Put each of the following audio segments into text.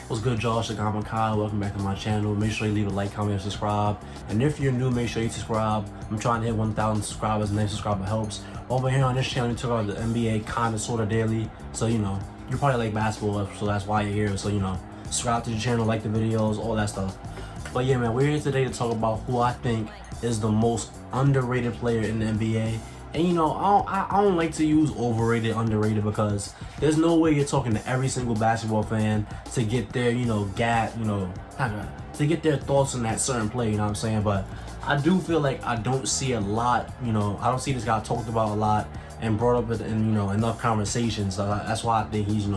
What's good, y'all? It's your guy, Kyle. Welcome back to my channel. Make sure you leave a like, comment, and subscribe. And if you're new, make sure you subscribe. I'm trying to hit 1,000 subscribers, and every subscriber helps. Over here on this channel, we talk about the NBA kind of, sort of daily. So, you know, you probably like basketball, so that's why you're here. So, you know, subscribe to the channel, like the videos, all that stuff. But yeah, man, we're here today to talk about who I think is the most underrated player in the NBA. And you know, I don't like to use overrated, underrated, because there's no way you're talking to every single basketball fan to get their, to get their thoughts on that certain play, you know what I'm saying? But I do feel like I don't see a lot, I don't see this guy talked about a lot and brought up in, enough conversations. So that's why I think he's,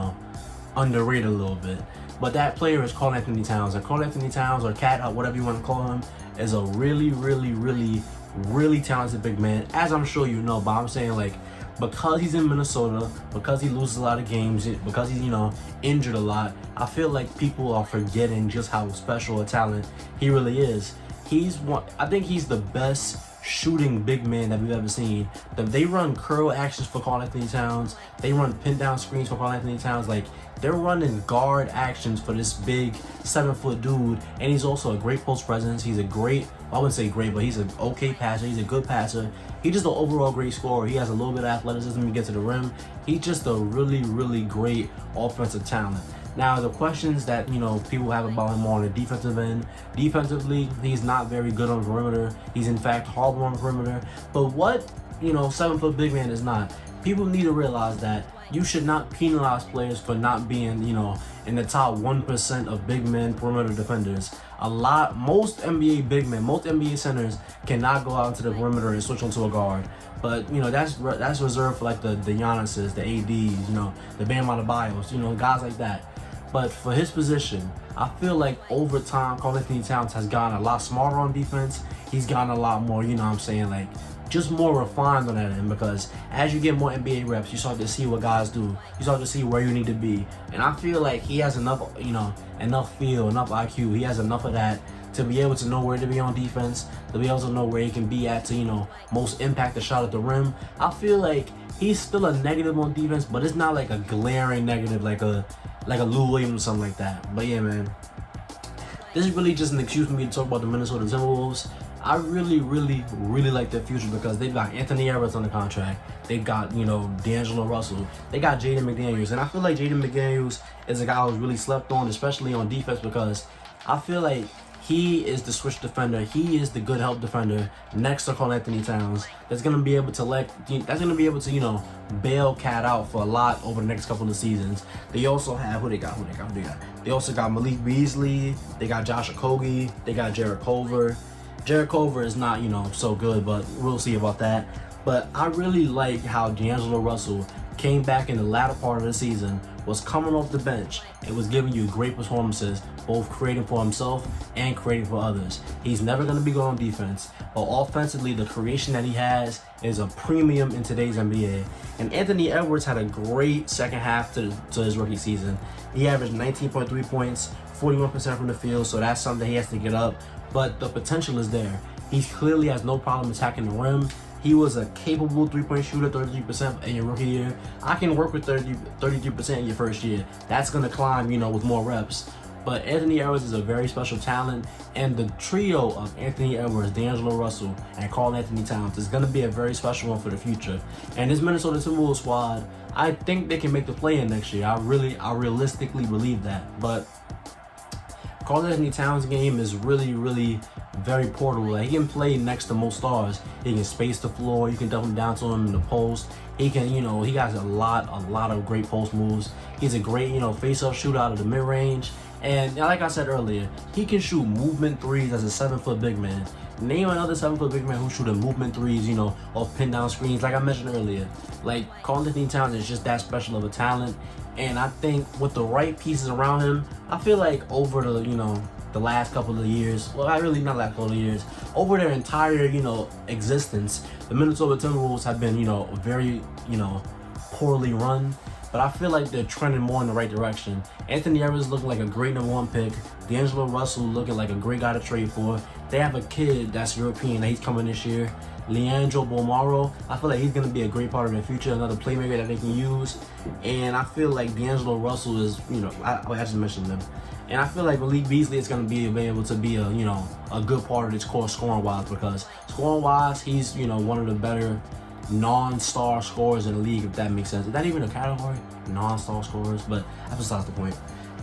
underrated a little bit. But that player is karl-Anthony Towns. And karl-Anthony Towns, or Cat, whatever you want to call him, is a really talented big man, as I'm sure you know. But I'm saying, like, because he's in Minnesota, because he loses a lot of games, because he's, injured a lot, I feel like people are forgetting just how special a talent he really is. I think he's the best shooting big man that we've ever seen. They run curl actions for karl-Anthony Towns. They run pin down screens for karl-Anthony Towns. Like, they're running guard actions for this big 7-foot dude. And he's also a great post presence. He's a great, I wouldn't say great, but he's an okay passer. He's a good passer. He's just an overall great scorer. He has a little bit of athleticism to get to the rim. He's just a really great offensive talent. Now, the questions that, people have about him on the defensive end, defensively, he's not very good on the perimeter. He's, in fact, horrible on the perimeter. But what, 7-foot big man is not. People need to realize that you should not penalize players for not being, in the top 1% of big men perimeter defenders. Most NBA centers cannot go out into the perimeter and switch onto a guard. But, that's reserved for, like, the Giannis's, the ADs, the Bam Adebayos, guys like that. But for his position, I feel like over time, karl-Anthony Towns has gotten a lot smarter on defense. He's gotten a lot more, like, just more refined on that end, because as you get more NBA reps, you start to see what guys do. You start to see where you need to be. And I feel like he has enough, enough feel, enough IQ. He has enough of that to be able to know where to be on defense, to be able to know where he can be at to, most impact the shot at the rim. I feel like he's still a negative on defense, but it's not like a glaring negative like a Lou Williams or something like that. But yeah, man, this is really just an excuse for me to talk about the Minnesota Timberwolves. I really like their future, because they've got Anthony Edwards on the contract. They've got, D'Angelo Russell. They got Jaden McDaniels. And I feel like Jaden McDaniels is a guy who's really slept on, especially on defense, because I feel like he is the switch defender. He is the good help defender next to karl-Anthony Towns. That's gonna be able to bail Cat out for a lot over the next couple of seasons. They also have who they got. They also got Malik Beasley. They got Josh Okogie. They got Jarrett Culver. Jarrett Culver is not, so good, but we'll see about that. But I really like how D'Angelo Russell came back in the latter part of the season, was coming off the bench, and was giving you great performances, both creating for himself and creating for others. He's never going to be good on defense, but offensively, the creation that he has is a premium in today's NBA. And Anthony Edwards had a great second half to his rookie season. He averaged 19.3 points, 41% from the field, so that's something he has to get up. But the potential is there. He clearly has no problem attacking the rim. He was a capable three-point shooter, 33% in your rookie year. I can work with 33% in your first year. That's going to climb, with more reps. But Anthony Edwards is a very special talent, and the trio of Anthony Edwards, D'Angelo Russell, and karl-Anthony Towns is going to be a very special one for the future. And this Minnesota Timberwolves squad, I think they can make the play-in next year. I realistically believe that. But karl-Anthony Towns' game is really very portable. Like, he can play next to most stars. He can space the floor. You can dump him down to him in the post. He can, he has a lot of great post moves. He's a great, face-up shooter out of the mid-range. And like I said earlier, he can shoot movement threes as a 7-foot big man. Name another 7-foot big man who shoot a movement threes, off pin down screens, like I mentioned earlier. Like, karl-Anthony Towns is just that special of a talent. And I think with the right pieces around him, I feel like over the last couple of years, well, not last couple of years, over their entire, existence, the Minnesota Timberwolves have been, very, poorly run. But I feel like they're trending more in the right direction. Anthony Edwards looking like a great #1 pick. D'Angelo Russell looking like a great guy to trade for. They have a kid that's European that he's coming this year. Leandro Bolmaro. I feel like he's going to be a great part of their future, another playmaker that they can use. And I feel like D'Angelo Russell is, you know, I just mentioned them. And I feel like Malik Beasley is going to be able to be a, you know, a good part of this core scoring-wise, because scoring-wise, he's, you know, one of the better non-star scorers in the league, if that makes sense. Is that even a category? Non-star scorers? But that's besides the point.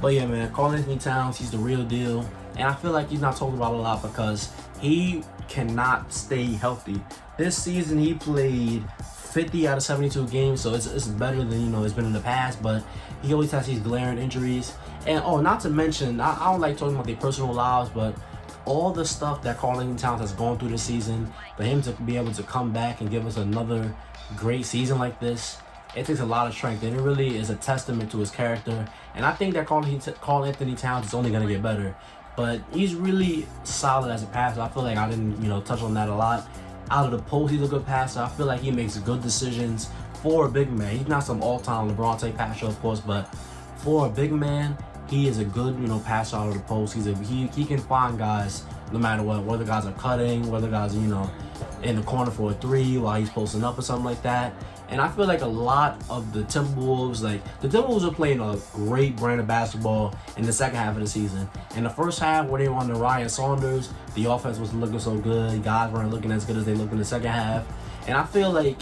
But yeah, man, karl-Anthony Towns, he's the real deal. And I feel like he's not talked about a lot because he cannot stay healthy. This season, he played 50 out of 72 games, so it's better than, you know, it's been in the past, but he always has these glaring injuries. And oh, not to mention, I don't like talking about their personal lives, but all the stuff that karl-Anthony Towns has gone through this season, for him to be able to come back and give us another great season like this, it takes a lot of strength, and it really is a testament to his character. And I think that karl-Anthony Towns is only going to get better. But he's really solid as a passer. I feel like I didn't, you know, touch on that a lot. Out of the post, he's a good passer. I feel like he makes good decisions for a big man. He's not some all-time LeBron type passer, of course, but for a big man, he is a good, you know, passer out of the post. He can find guys no matter what, whether guys are cutting, whether guys are, you know, in the corner for a three while he's posting up or something like that. And I feel like a lot of the Timberwolves, the Timberwolves are playing a great brand of basketball in the second half of the season. In the first half, where they were under Ryan Saunders, the offense wasn't looking so good. Guys weren't looking as good as they looked in the second half. And I feel like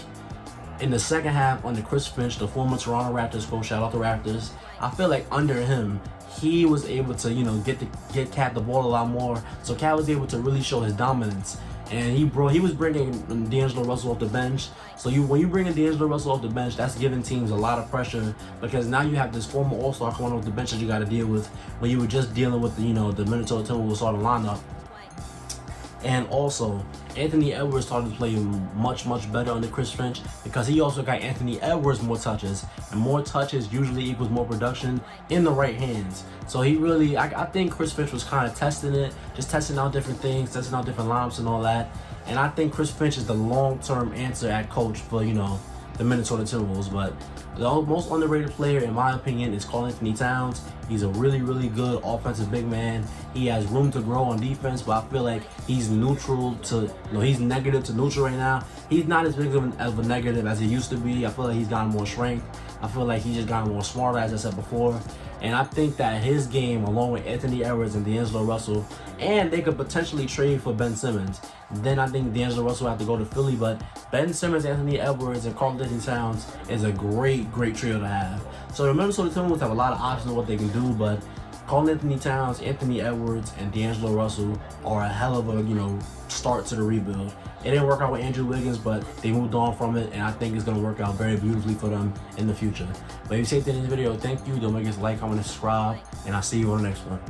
in the second half, under Chris Finch, the former Toronto Raptors coach, shout out the Raptors, I feel like under him, he was able to, you know, get Cat the ball a lot more. So Cat was able to really show his dominance. And he was bringing D'Angelo Russell off the bench. So when you bring in D'Angelo Russell off the bench, that's giving teams a lot of pressure, because now you have this former All-Star coming off the bench that you got to deal with, when you were just dealing with the, you know, the Minnesota Timberwolves starting lineup. And also, Anthony Edwards started to play much better under Chris Finch, because he also got Anthony Edwards more touches, and more touches usually equals more production in the right hands. So he really, I think Chris Finch was kind of testing it, just testing out different things, testing out different lineups and all that. And I think Chris Finch is the long-term answer at coach for, you know, the Minnesota Timberwolves. But the most underrated player, in my opinion, is karl-Anthony Towns. He's a really good offensive big man. He has room to grow on defense, but I feel like he's neutral to, you know, he's negative to neutral right now. He's not as big of a negative as he used to be. I feel like he's gotten more strength. I feel like he's just gotten more smarter, as I said before. And I think that his game, along with Anthony Edwards and D'Angelo Russell, and they could potentially trade for Ben Simmons. Then I think D'Angelo Russell will have to go to Philly, but Ben Simmons, Anthony Edwards, and karl-Anthony Towns is a great trio to have. So the Minnesota Timberwolves have a lot of options of what they can do, but karl-Anthony Towns, Anthony Edwards, and D'Angelo Russell are a hell of a, you know, start to the rebuild. It didn't work out with Andrew Wiggins, but they moved on from it, and I think it's going to work out very beautifully for them in the future. But if you stayed in this video, thank you. Don't forget to like, comment, and subscribe, and I'll see you on the next one.